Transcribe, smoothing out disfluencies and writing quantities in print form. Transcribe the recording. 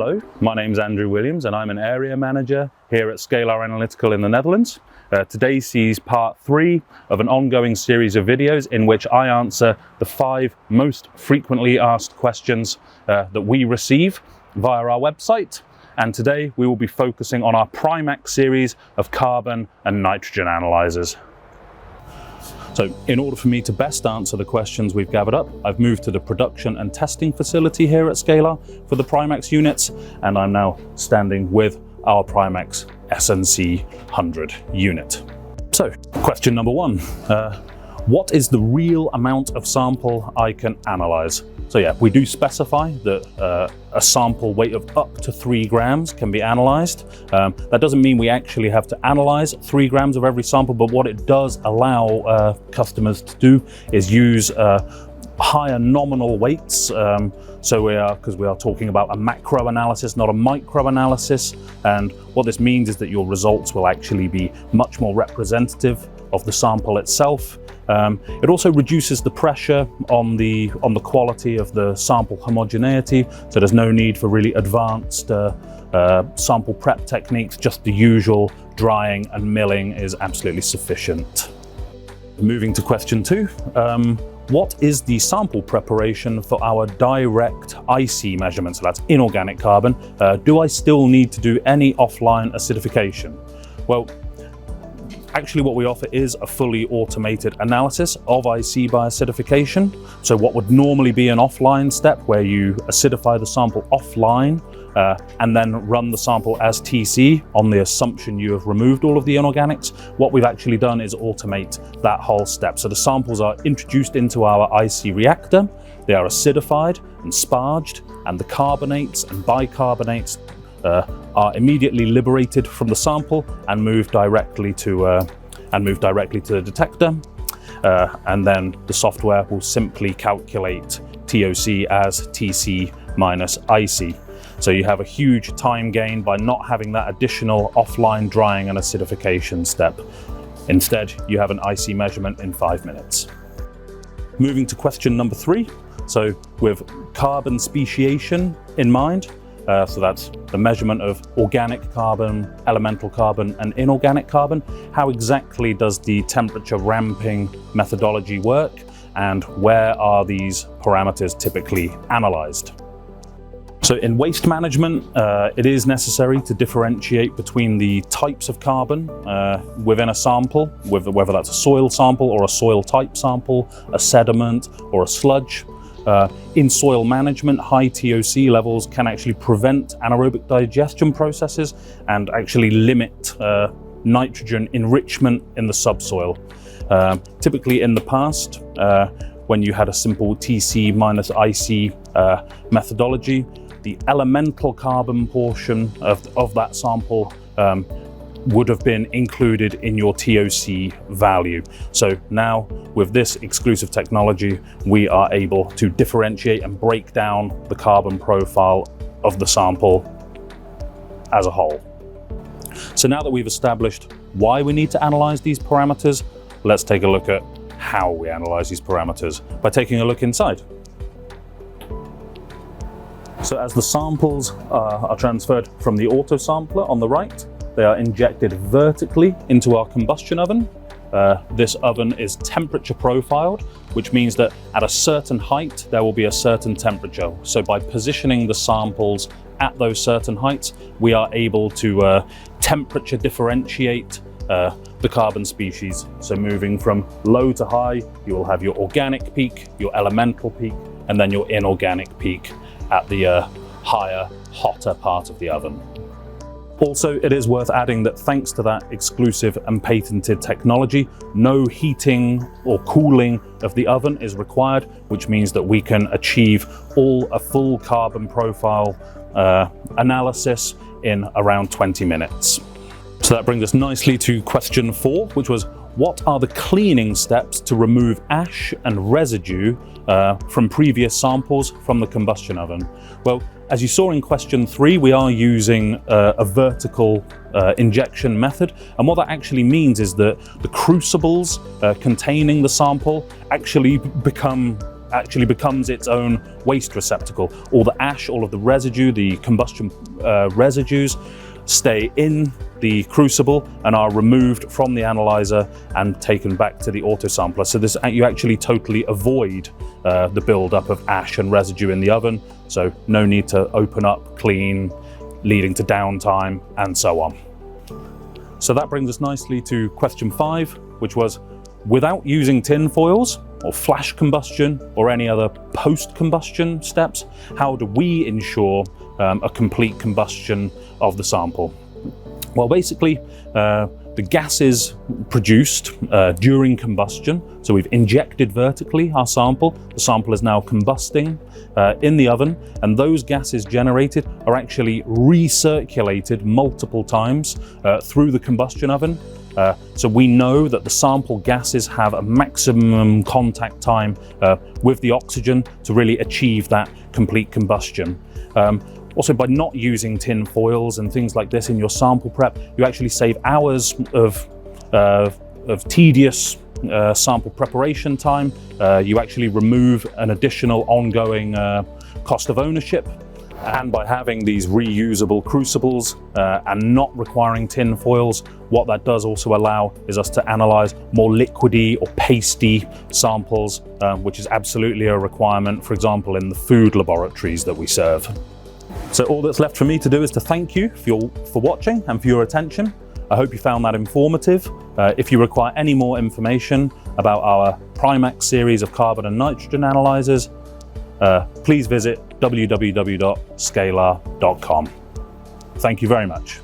Hello, my name's Andrew Williams and I'm an area manager here at Skalar Analytical in the Netherlands. Today sees part 3 of an ongoing series of videos in which I answer the 5 most frequently asked questions that we receive via our website. And today we will be focusing on our PRIMACS series of carbon and nitrogen analyzers. So in order for me to best answer the questions we've gathered up, I've moved to the production and testing facility here at Skalar for the PRIMACS units, and I'm now standing with our PRIMACS SNC 100 unit. So question number 1, what is the real amount of sample I can analyze? So yeah, we do specify that a sample weight of up to 3 grams can be analyzed. That doesn't mean we actually have to analyze 3 grams of every sample, but what it does allow customers to do is use higher nominal weights. Because we are talking about a macro analysis, not a micro analysis. And what this means is that your results will actually be much more representative of the sample itself. It also reduces the pressure on the quality of the sample homogeneity, so there's no need for really advanced sample prep techniques. Just the usual drying and milling is absolutely sufficient. Moving to question 2, what is the sample preparation for our direct IC measurement? So that's inorganic carbon. Do I still need to do any offline acidification? Well, actually what we offer is a fully automated analysis of IC by acidification. So what would normally be an offline step where you acidify the sample offline and then run the sample as TC on the assumption you have removed all of the inorganics, what we've actually done is automate that whole step. So the samples are introduced into our IC reactor, they are acidified and sparged, and the carbonates and bicarbonates are immediately liberated from the sample and moved directly to the detector, and then the software will simply calculate TOC as TC minus IC. So you have a huge time gain by not having that additional offline drying and acidification step. Instead, you have an IC measurement in 5 minutes. Moving to question number 3. So with carbon speciation in mind, so that's the measurement of organic carbon, elemental carbon, and inorganic carbon. How exactly does the temperature ramping methodology work, and where are these parameters typically analyzed? So in waste management, it is necessary to differentiate between the types of carbon within a sample, whether that's a soil sample or a soil type sample, a sediment or a sludge. In soil management, high TOC levels can actually prevent anaerobic digestion processes and actually limit nitrogen enrichment in the subsoil. Typically in the past, when you had a simple TC minus IC methodology, the elemental carbon portion of that sample would have been included in your TOC value. So now with this exclusive technology, we are able to differentiate and break down the carbon profile of the sample as a whole. So now that we've established why we need to analyze these parameters, let's take a look at how we analyze these parameters by taking a look inside. So as the samples are transferred from the auto sampler on the right, they are injected vertically into our combustion oven. This oven is temperature profiled, which means that at a certain height, there will be a certain temperature. So by positioning the samples at those certain heights, we are able to temperature differentiate the carbon species. So moving from low to high, you will have your organic peak, your elemental peak, and then your inorganic peak at the higher, hotter part of the oven. Also, it is worth adding that thanks to that exclusive and patented technology, no heating or cooling of the oven is required, which means that we can achieve a full carbon profile analysis in around 20 minutes. So that brings us nicely to question 4, which was, what are the cleaning steps to remove ash and residue from previous samples from the combustion oven? Well, as you saw in question 3, we are using a vertical injection method, and what that actually means is that the crucibles containing the sample actually become actually becomes its own waste receptacle. All the ash, all of the residue, the combustion residues stay in the crucible and are removed from the analyzer and taken back to the autosampler. So this, you actually totally avoid the buildup of ash and residue in the oven. So no need to open up, clean, leading to downtime and so on. So that brings us nicely to question 5, which was, without using tin foils or flash combustion or any other post-combustion steps, how do we ensure a complete combustion of the sample? Well, basically, the gases produced during combustion, so we've injected vertically our sample, the sample is now combusting in the oven, and those gases generated are actually recirculated multiple times through the combustion oven. So we know that the sample gases have a maximum contact time with the oxygen to really achieve that complete combustion. Also, by not using tin foils and things like this in your sample prep, you actually save hours of tedious sample preparation time. You actually remove an additional ongoing cost of ownership. And by having these reusable crucibles and not requiring tin foils, what that does also allow is us to analyze more liquidy or pasty samples, which is absolutely a requirement, for example, in the food laboratories that we serve. So all that's left for me to do is to thank you for watching and for your attention. I hope you found that informative. If you require any more information about our PRIMACS series of carbon and nitrogen analyzers, please visit www.skalar.com. Thank you very much.